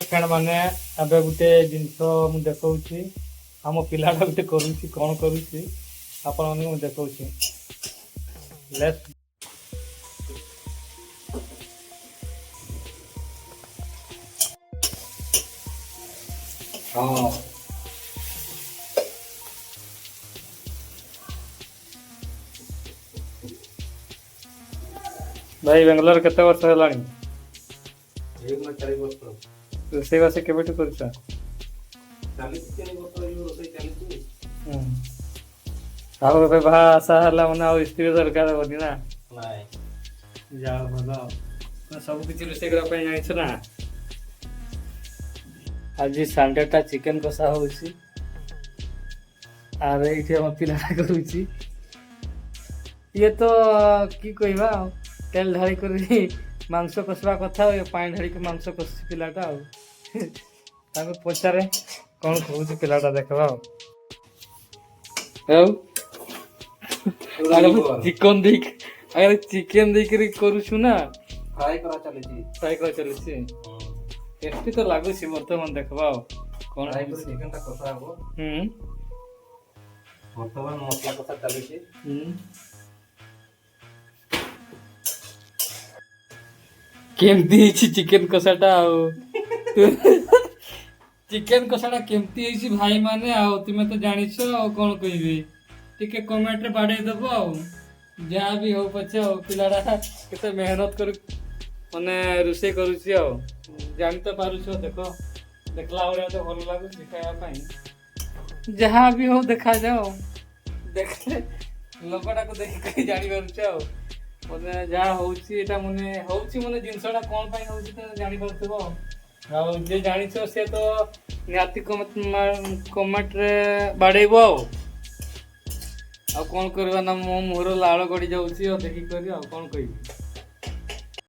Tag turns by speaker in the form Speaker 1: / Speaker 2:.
Speaker 1: friend माने अब गोटे जिनस मु देखौछि आम पिलाटा गोटे करूछि कौन करूछि आपण मानक मु देखौछि लेट्स हाँ भाई बेंगलोर केते वर्ष हेलानी
Speaker 2: एक ना 4 वर्ष
Speaker 1: रोषेई बास केबेठु करछ
Speaker 2: 43 वर्ष यो रोषेई चालिछि
Speaker 1: ଆଉ ଏବେ ବାହା ଆଶା ହେଲା ମାନେ ଆଉ ସ୍ତ୍ରୀ ଦରକାର ହବନି ନା
Speaker 2: ନାଇଁ
Speaker 1: ଯାଅ ଭଲ ସବୁ କିଛି ରୋଷେଇ କରିବା ପାଇଁ ଜାଣିଛ ନା ଆଜି ସଣ୍ଡେଟା ଚିକେନ କଷା ହଉଛି ଆରେ ଏଇଠି ଆମ ପିଲାଟା କରୁଛି ଇଏ ତ କି କହିବା ଆଉ ତେଲ ଢାଳି କରି ମାଂସ କଷିବା କଥା ଆଉ ପାଣି ଢାଳିକି ମାଂସ କଷୁଛି ପିଲାଟା ଆଉ ତାଙ୍କୁ ପଚାରେ କ'ଣ କହୁଛି ପିଲାଟା ଦେଖିବା ଆଉ ଚିକେନ ଦେଇକି ଆରେ ଚିକେନ ଦେଇକିରି କରୁଛୁ ନା
Speaker 2: फ्राई करा चालिछि
Speaker 1: ଫ୍ରାଏ କରି ଚାଲିଛି ଟେଷ୍ଟି ତ ଲାଗୁଛି ବର୍ତ୍ତମାନ ଦେଖିବା ଆଉ କ'ଣ
Speaker 2: फ्राई कर
Speaker 1: ହେଉଛି
Speaker 2: चिकन ता कसा हो
Speaker 1: ହୁଁ
Speaker 2: वर्तमान मसला कसा चालिछि
Speaker 1: ହୁଁ କେମିତି ହେଇଛି ଚିକେନ କଷାଟା ଆଉ ଚିକେନ କଷାଟା କେମିତି ହେଇଛି ଭାଇ ମାନେ ଆଉ ତୁମେ ତ ଜାଣିଛ ଆଉ କ'ଣ କହିବି ଟିକେ କମେଣ୍ଟରେ ବାଡ଼େଇ ଦେବ ଆଉ ଯାହା ବି ହଉ ପଛେ ଆଉ ପିଲାଟା କେତେ ମେହନତ କରି ମାନେ ରୋଷେଇ କରୁଛି ଆଉ ଜାଣି ତ ପାରୁଛ ଦେଖ ଦେଖିଲା ଭଳିଆ ତ ଭଲ ଲାଗୁଛି ଖାଇବା ପାଇଁ ଯାହା ବି ହଉ ଦେଖାଯାଉ ଦେଖିଲେ ଲୋକଟାକୁ ଦେଖିକି ଜାଣିପାରୁଛ ଆଉ ମାନେ ଯାହା ହଉଛି ଏଇଟା ମାନେ ହଉଛି ମାନେ ଜିନିଷଟା କ'ଣ ପାଇଁ ହଉଛି ତ ଜାଣିପାରୁଥିବ ଆଉ ଯିଏ ଜାଣିଛ ସେ ତ ନିହାତି କମେଣ୍ଟରେ ବାଡ଼େଇବ ଆଉ କ'ଣ କରିବା ନା ମୋ ମୁହଁର ଲାଳ ଗଡ଼ି ଯାଉଛି ଆଉ ଦେଖିକରି ଆଉ କ'ଣ କହିବି